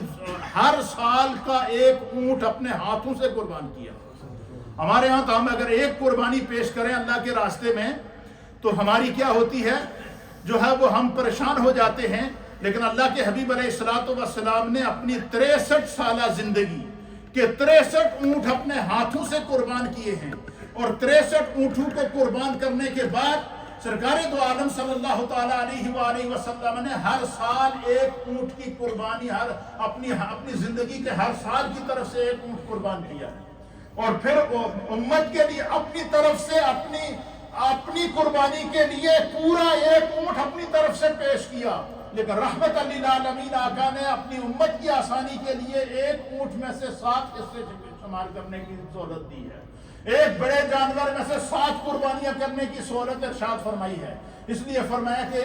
Speaker 2: ہر سال کا ایک اونٹ اپنے ہاتھوں سے قربان کیا۔ ہمارے ہاں تو ہم اگر ایک قربانی پیش کریں اللہ کے راستے میں تو ہماری کیا ہوتی ہے، جو ہے وہ ہم پریشان ہو جاتے ہیں، لیکن اللہ کے حبیب علیہ الصلوۃ والسلام نے اپنی 63 سالہ زندگی کے 63 اونٹ اپنے ہاتھوں سے قربان کیے ہیں، اور 63 اونٹوں کو قربان کرنے کے بعد سرکار دو عالم صلی اللہ تعالیٰ علیہ وآلہ وسلم نے ہر سال ایک اونٹ کی قربانی اپنی زندگی کے ہر سال کی طرف سے ایک اونٹ قربان کیا، اور پھر امت کے لیے اپنی طرف سے اپنی قربانی کے لیے پورا ایک اونٹ اپنی طرف سے پیش کیا، لیکن رحمت للعالمین آقا نے اپنی امت کی آسانی کے لیے ایک اونٹ میں سے 7 حصے شمار کرنے کی سہولت دی ہے، ایک بڑے جانور میں سے 7 قربانیاں کرنے کی سہولت ارشاد فرمائی ہے۔ اس لیے فرمایا کہ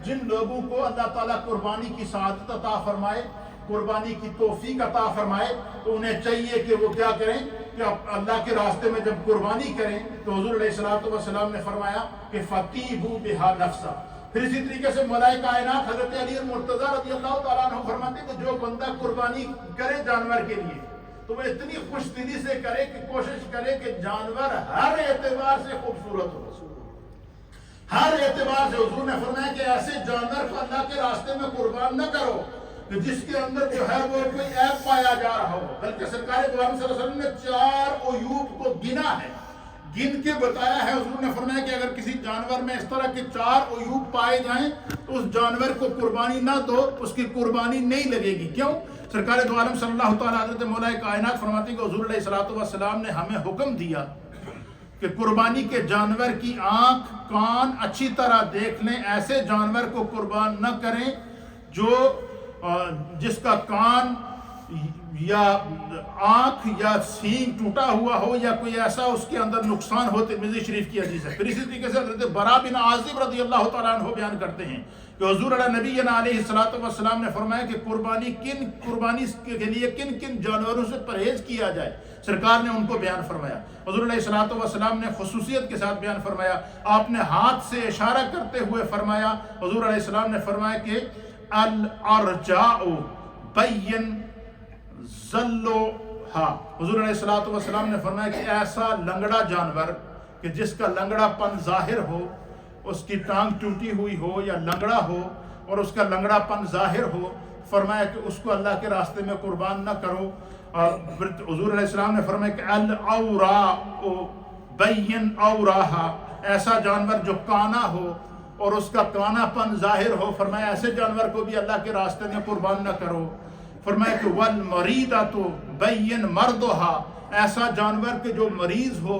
Speaker 2: جن لوگوں کو اللہ تعالیٰ قربانی کی سعادت عطا فرمائے، قربانی کی توفیق عطا فرمائے، تو انہیں چاہیے کہ وہ کیا کریں کہ اللہ کے راستے میں جب قربانی کریں تو حضور علیہ الصلوۃ والسلام نے فرمایا کہ فَطِيبُوا بِهَا نَفْسًا۔ پھر اسی طریقے سے مولا کائنات حضرت علی المرتضیٰ رضی اللہ تعالیٰ عنہ فرماتے کہ جو بندہ قربانی کرے جانور کے لیے تو وہ اتنی خوش دلی سے کرے کہ کوشش کرے کہ جانور ہر اعتبار سے خوبصورت ہو، ہر اعتبار سے۔ حضور نے فرمایا کہ ایسے جانور کو اللہ کے راستے میں قربان نہ کرو کہ جس کے اندر جو ہے وہ کوئی عیب پایا جا رہا ہو، بلکہ سرکار دو عالم صلی اللہ علیہ وسلم نے 4 عیوب کو گنا ہے، گن کے بتایا ہے۔ حضور نے فرمایا کہ اگر کسی جانور میں اس طرح کے 4 عیوب پائے جائیں تو اس جانور کو قربانی نہ دو، اس کی قربانی نہیں لگے گی۔ کیوں؟ سرکار دو عالم صلی اللہ تعالیٰ حضرت مولا کائنات فرماتے ہیں کہ حضور علیہ الصلوۃ والسلام نے ہمیں حکم دیا کہ قربانی کے جانور کی آنکھ کان اچھی طرح دیکھ لیں، ایسے جانور کو قربان نہ کریں جس کا کان یا آنکھ یا سینگ ٹوٹا ہوا ہو یا کوئی ایسا اس کے اندر نقصان ہو۔ ترمذی شریف کی حدیث ہے۔ پھر اسی طریقے سے حضرت برا بن عازب رضی اللہ تعالیٰ عنہ بیان کرتے ہیں کہ حضور نبینا علیہ الصلوۃ والسلام نے فرمایا کہ قربانی کے لیے کن جانوروں سے پرہیز کیا جائے، سرکار نے ان کو بیان فرمایا۔ حضور علیہ الصلوۃ والسلام نے خصوصیت کے ساتھ بیان فرمایا، آپ نے ہاتھ سے اشارہ کرتے ہوئے فرمایا، حضور علیہ السلام نے فرمایا کہ الارجاء بین ذلوہا۔ حضور علیہ الصلوۃ والسلام نے فرمایا کہ ایسا لنگڑا جانور کہ جس کا لنگڑا پن ظاہر ہو، اس کی ٹانگ ٹوٹی ہوئی ہو یا لنگڑا ہو اور اس کا لنگڑا پن ظاہر ہو، فرمایا کہ اس کو اللہ کے راستے میں قربان نہ کرو۔ اور حضور علیہ السلام نے فرمایا کہ الاوراء بین اوراہا، ایسا جانور جو کانا ہو اور اس کا کانا پن ظاہر ہو، فرمایا ایسے جانور کو بھی اللہ کے راستے میں قربان نہ کرو۔ فرمایا کہ والمریضۃ بین مردھا، ایسا جانور کہ جو مریض ہو،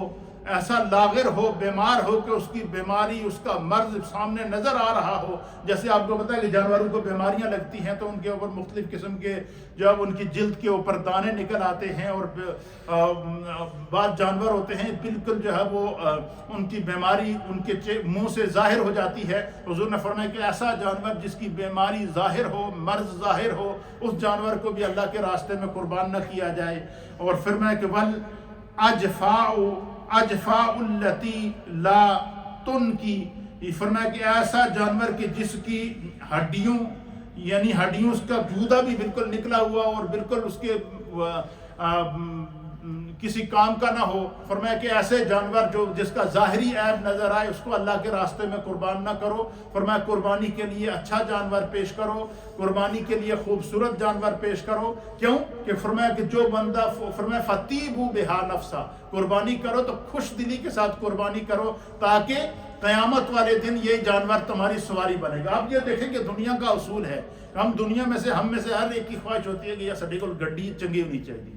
Speaker 2: ایسا لاغر ہو، بیمار ہو کہ اس کی بیماری، اس کا مرض سامنے نظر آ رہا ہو۔ جیسے آپ کو پتہ ہے کہ جانوروں کو بیماریاں لگتی ہیں تو ان کے اوپر مختلف قسم کے جب ان کی جلد کے اوپر دانے نکل آتے ہیں، اور بعض جانور ہوتے ہیں بالکل جو ہے وہ ان کی بیماری ان کے منہ سے ظاہر ہو جاتی ہے۔ حضور نے فرمایا کہ ایسا جانور جس کی بیماری ظاہر ہو، مرض ظاہر ہو، اس جانور کو بھی اللہ کے راستے میں قربان نہ کیا جائے۔ اور فرمایا کہ اجفاء التی لا تنکی، یہ فرمایا کہ ایسا جانور کہ جس کی ہڈیوں اس کا گودا بھی بالکل نکلا ہوا اور بالکل اس کے کسی کام کا نہ ہو، فرمایا کہ ایسے جانور جس کا ظاہری عیب نظر آئے اس کو اللہ کے راستے میں قربان نہ کرو۔ فرمایا قربانی کے لیے اچھا جانور پیش کرو، قربانی کے لیے خوبصورت جانور پیش کرو۔ کیوں کہ فرمایا کہ جو بندہ فرمایا فَطِيبُوا بِهَا نَفْسًا، قربانی کرو تو خوش دلی کے ساتھ قربانی کرو تاکہ قیامت والے دن یہ جانور تمہاری سواری بنے گا۔ آپ یہ دیکھیں کہ دنیا کا اصول ہے، ہم دنیا میں سے ہم میں سے ہر ایک کی خواہش ہوتی ہے کہ یہ سڈے کو گڈی چنگی ہونی چاہیے،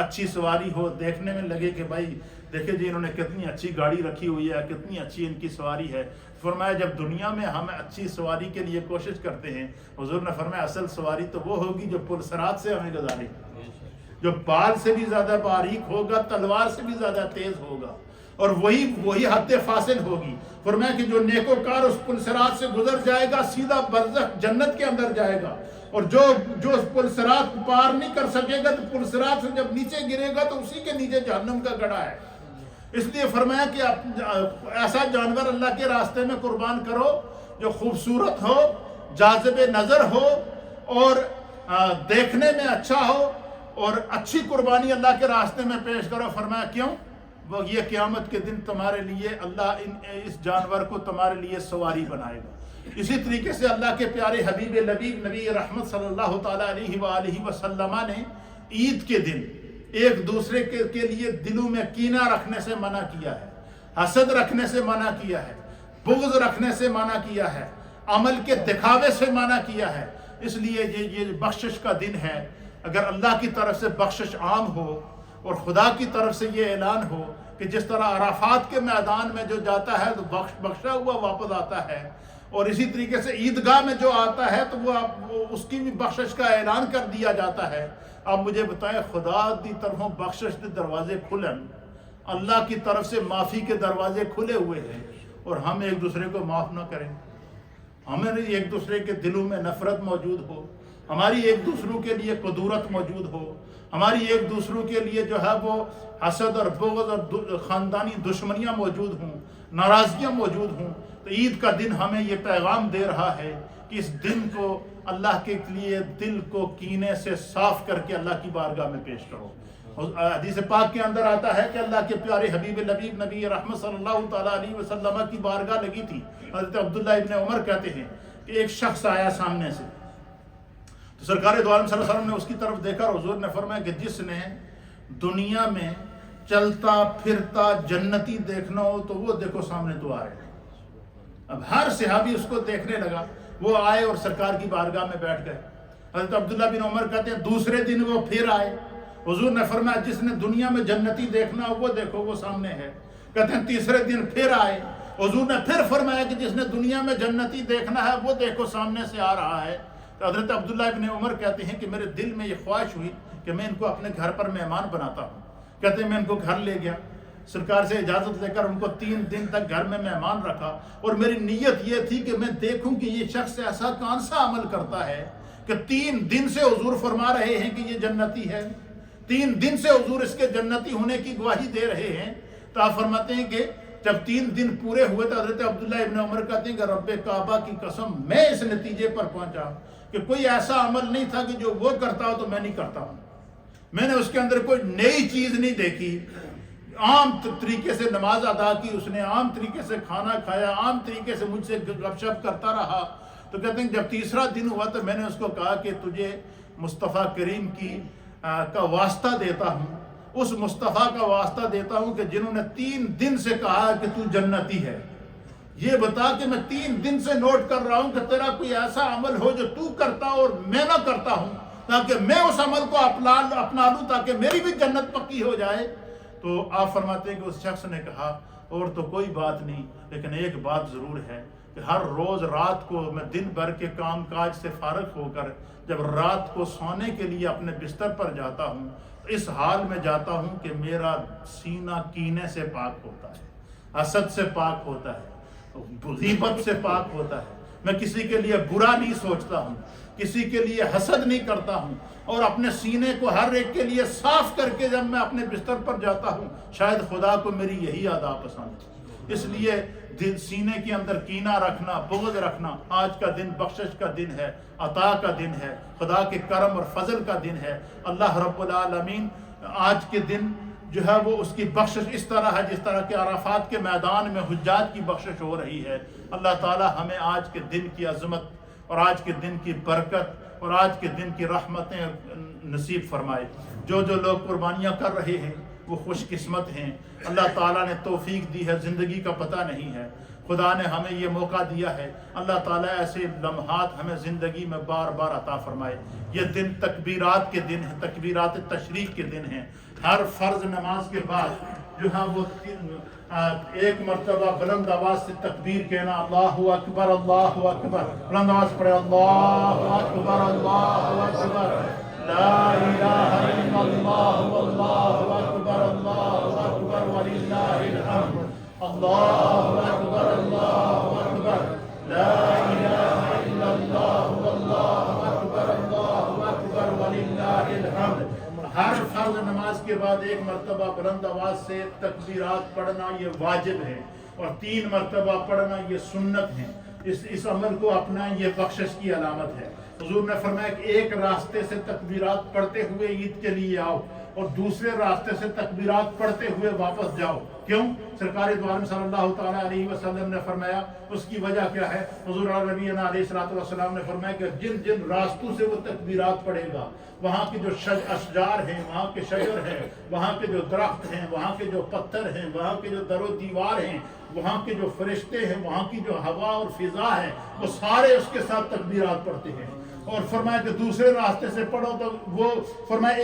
Speaker 2: اچھی سواری ہو، دیکھنے میں لگے کہ بھائی دیکھیں جی انہوں نے کتنی اچھی گاڑی رکھی ہوئی ہے، کتنی اچھی ان کی سواری ہے۔ فرمایا جب دنیا میں ہم اچھی سواری کے لیے کوشش کرتے ہیں، حضور نے فرمایا اصل سواری تو وہ ہوگی جو پرسرات سے ہمیں گزارے، جو بال سے بھی زیادہ باریک ہوگا، تلوار سے بھی زیادہ تیز ہوگا، اور وہی حد فاصل ہوگی۔ فرمایا کہ جو نیکوکار اس پلسرات سے گزر جائے گا سیدھا برزخ جنت کے اندر جائے گا، اور جو اس پلسرات پار نہیں کر سکے گا تو پلسرات سے جب نیچے گرے گا تو اسی کے نیچے جہنم کا گڑھا ہے۔ اس لیے فرمایا کہ ایسا جانور اللہ کے راستے میں قربان کرو جو خوبصورت ہو، جاذب نظر ہو اور دیکھنے میں اچھا ہو، اور اچھی قربانی اللہ کے راستے میں پیش کرو۔ فرمایا کیوں؟ وہ یہ قیامت کے دن تمہارے لیے اللہ اس جانور کو تمہارے لیے سواری بنائے گا۔ اسی طریقے سے اللہ کے پیارے حبیب لبیب نبی رحمت صلی اللہ تعالیٰ علیہ وآلہ وسلم نے عید کے دن ایک دوسرے کے لیے دلوں میں کینہ رکھنے سے منع کیا ہے، حسد رکھنے سے منع کیا ہے، بغض رکھنے سے منع کیا ہے، عمل کے دکھاوے سے منع کیا ہے۔ اس لیے یہ بخشش کا دن ہے۔ اگر اللہ کی طرف سے بخشش عام ہو اور خدا کی طرف سے یہ اعلان ہو کہ جس طرح عرفات کے میدان میں جو جاتا ہے تو بخشا ہوا واپس آتا ہے، اور اسی طریقے سے عیدگاہ میں جو آتا ہے تو وہ اس کی بھی بخشش کا اعلان کر دیا جاتا ہے۔ اب مجھے بتائیں، خدا دی طرفوں بخشش کے دروازے کھلن، اللہ کی طرف سے معافی کے دروازے کھلے ہوئے ہیں، اور ہم ایک دوسرے کو معاف نہ کریں، ہمیں ایک دوسرے کے دلوں میں نفرت موجود ہو، ہماری ایک دوسروں کے لیے قدورت موجود ہو، ہماری ایک دوسروں کے لیے جو ہے وہ حسد اور بغض اور خاندانی دشمنیاں موجود ہوں، ناراضگیاں موجود ہوں، تو عید کا دن ہمیں یہ پیغام دے رہا ہے کہ اس دن کو اللہ کے لیے دل کو کینے سے صاف کر کے اللہ کی بارگاہ میں پیش کرو۔ حدیث پاک کے اندر آتا ہے کہ اللہ کے پیارے حبیب لبیب نبی رحمت صلی اللہ تعالیٰ علیہ وسلم کی بارگاہ لگی تھی۔ حضرت عبداللہ ابن عمر کہتے ہیں کہ ایک شخص آیا سامنے سے، تو سرکار دو عالم صلی اللہ علیہ وسلم نے اس کی طرف دیکھا اور حضور نے فرمایا کہ جس نے دنیا میں چلتا پھرتا جنتی دیکھنا ہو تو وہ دیکھو سامنے تو آ رہے ہیں۔ اب ہر صحابی اس کو دیکھنے لگا، وہ آئے اور سرکار کی بارگاہ میں بیٹھ گئے۔ حضرت عبداللہ بن عمر کہتے ہیں دوسرے دن وہ پھر آئے، حضور نے فرمایا جس نے دنیا میں جنتی دیکھنا ہو وہ دیکھو وہ سامنے ہے۔ کہتے ہیں تیسرے دن پھر آئے، حضور نے پھر فرمایا کہ جس نے دنیا میں جنتی دیکھنا ہے وہ دیکھو سامنے سے آ رہا ہے۔ تو حضرت عبداللہ ابن عمر کہتے ہیں کہ میرے دل میں یہ خواہش ہوئی کہ میں ان کو اپنے گھر پر مہمان بناتا ہوں۔ کہتے ہیں میں ان کو گھر لے گیا، سرکار سے اجازت لے کر ان کو 3 دن تک گھر میں مہمان رکھا، اور میری نیت یہ تھی کہ میں دیکھوں کہ یہ شخص ایسا کون سا عمل کرتا ہے کہ 3 دن سے حضور فرما رہے ہیں کہ یہ جنتی ہے، 3 دن سے حضور اس کے جنتی ہونے کی گواہی دے رہے ہیں۔ تو آپ فرماتے ہیں کہ جب 3 دن پورے ہوئے تو حضرت عبداللہ ابن عمر کہتے ہیں کہ رب کعبہ کی قسم میں اس نتیجے پر پہنچا کہ کوئی ایسا عمل نہیں تھا کہ جو وہ کرتا ہو تو میں نہیں کرتا ہوں۔ میں نے اس کے اندر کوئی نئی چیز نہیں دیکھی، عام طریقے سے نماز ادا کی اس نے، عام طریقے سے کھانا کھایا، عام طریقے سے مجھ سے گپ شپ کرتا رہا۔ تو کہتے ہیں جب تیسرا دن ہوا تو میں نے اس کو کہا کہ تجھے مصطفیٰ کریم کا واسطہ دیتا ہوں، اس مصطفیٰ کا واسطہ دیتا ہوں کہ جنہوں نے 3 دن سے کہا کہ تو جنتی ہے، یہ بتا کہ میں 3 دن سے نوٹ کر رہا ہوں کہ تیرا کوئی ایسا عمل ہو جو تو کرتا اور میں نہ کرتا ہوں، تاکہ میں اس عمل کو اپنا لوں تاکہ میری بھی جنت پکی ہو جائے۔ تو آپ فرماتے ہیں کہ اس شخص نے کہا اور تو کوئی بات نہیں، لیکن ایک بات ضرور ہے کہ ہر روز رات کو میں دن بھر کے کام کاج سے فارغ ہو کر جب رات کو سونے کے لیے اپنے بستر پر جاتا ہوں تو اس حال میں جاتا ہوں کہ میرا سینہ کینے سے پاک ہوتا ہے، حسد سے پاک ہوتا ہے، غیبت سے پاک ہوتا ہے، میں کسی کے لیے برا نہیں سوچتا ہوں، کسی کے لیے حسد نہیں کرتا ہوں، اور اپنے سینے کو ہر ایک کے لیے صاف کر کے جب میں اپنے بستر پر جاتا ہوں شاید خدا کو میری یہی ادا پسند ہے۔ اس لیے سینے کے اندر کینہ رکھنا، بغض رکھنا، آج کا دن بخشش کا دن ہے، عطا کا دن ہے، خدا کے کرم اور فضل کا دن ہے۔ اللہ رب العالمین آج کے دن جو ہے وہ اس کی بخشش اس طرح ہے جس طرح کہ عرفات کے میدان میں حجاج کی بخشش ہو رہی ہے۔ اللہ تعالی ہمیں آج کے دن کی عظمت اور آج کے دن کی برکت اور آج کے دن کی رحمتیں نصیب فرمائے۔ جو لوگ قربانیاں کر رہے ہیں وہ خوش قسمت ہیں، اللہ تعالیٰ نے توفیق دی ہے، زندگی کا پتہ نہیں ہے، خدا نے ہمیں یہ موقع دیا ہے، اللہ تعالیٰ ایسے لمحات ہمیں زندگی میں بار بار عطا فرمائے۔ یہ دن تکبیرات کے دن ہیں، تکبیرات تشریق کے دن ہیں۔ ہر فرض نماز کے بعد جو ہے وہ 1 مرتبہ بلند آواز سے تکبیر کہنا، اللہ اکبر اللہ اکبر، بلند آواز پڑھے، اللہ اکبر اللہ اکبر، لا الہ الا اللہ واللہ اکبر اللہ اکبر وللہ الحمد، اللہ اکبر اللہ اکبر، لا الہ الا اللہ واللہ اکبر اللہ اکبر وللہ الحمد۔ ہر فرض نماز کے بعد 1 مرتبہ بلند آواز سے تکبیرات پڑھنا یہ واجب ہے، اور 3 مرتبہ پڑھنا یہ سنت ہے۔ اس عمل کو اپنائیں، یہ بخشش کی علامت ہے۔ حضور نے فرمایا کہ ایک راستے سے تکبیرات پڑھتے ہوئے عید کے لیے آؤ اور دوسرے راستے سے تکبیرات پڑھتے ہوئے واپس جاؤ۔ کیوں؟ سرکار دو عالم صلی اللہ تعالیٰ علیہ وسلم نے فرمایا، اس کی وجہ کیا ہے؟ حضور نبینا علیہ السلام نے فرمایا کہ جن جن راستوں سے وہ تکبیرات پڑھے گا، وہاں کے جو اشجار ہیں، وہاں کے شجر ہیں، وہاں کے جو درخت ہیں، وہاں کے جو پتھر ہیں، وہاں کے جو در و دیوار ہیں، وہاں کے جو فرشتے ہیں، وہاں کی جو ہوا اور فضا ہے، وہ سارے اس کے ساتھ تکبیرات پڑھتے ہیں۔ اور فرمایا کہ دوسرے راستے سے پڑھو تو وہ فرمایا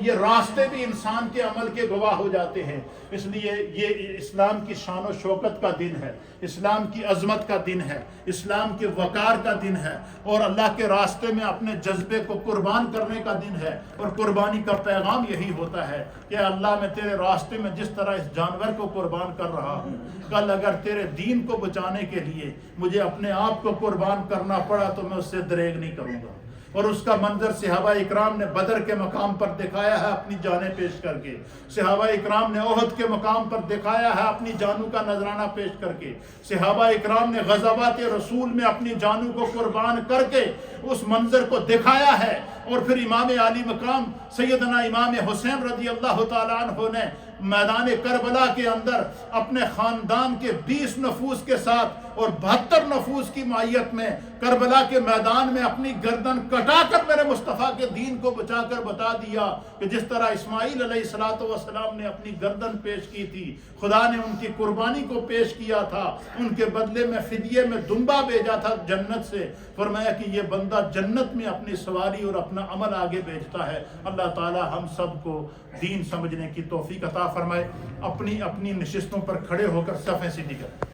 Speaker 2: یہ راستے بھی انسان کے عمل کے گواہ ہو جاتے ہیں۔ اس لیے یہ اسلام کی شان و شوکت کا دن ہے، اسلام کی عظمت کا دن ہے، اسلام کے وقار کا دن ہے، اور اللہ کے راستے میں اپنے جذبے کو قربان کرنے کا دن ہے۔ اور قربانی کا پیغام یہی ہوتا ہے کہ اللہ میں تیرے راستے میں جس طرح اس جانور کو قربان کر رہا ہوں، کل اگر تیرے دین کو بچانے کے لیے مجھے اپنے آپ کو قربان کرنا پڑا تو میں اس سے دریغ نہیں کروں گا۔ اور اس کا منظر صحابہ اکرام نے بدر کے مقام پر دکھایا ہے اپنی جانیں پیش کر کے، صحابہ اکرام نے احد کے مقام پر دکھایا ہے اپنی جانوں کا نذرانہ پیش کر کے، صحابہ اکرام نے غزوات رسول میں اپنی جانوں کو قربان کر کے اس منظر کو دکھایا ہے۔ اور پھر امام عالی مقام سیدنا امام حسین رضی اللہ تعالیٰ عنہ نے میدان کربلا کے اندر اپنے خاندان کے 20 نفوس کے ساتھ اور 72 نفوس کی معیت میں کربلا کے میدان میں اپنی گردن کٹا کر میرے مصطفیٰ کے دین کو بچا کر بتا دیا کہ جس طرح اسماعیل علیہ السلام نے اپنی گردن پیش کی تھی، خدا نے ان کی قربانی کو پیش کیا تھا، ان کے بدلے میں فدیے میں دمبا بھیجا تھا جنت سے۔ فرمایا کہ یہ بندہ جنت میں اپنی سواری اور اپنا عمل آگے بھیجتا ہے۔ اللہ تعالی ہم سب کو دین سمجھنے کی توفیق عطا فرمائے۔ اپنی نشستوں پر کھڑے ہو کر صفیں سیدھی کریں۔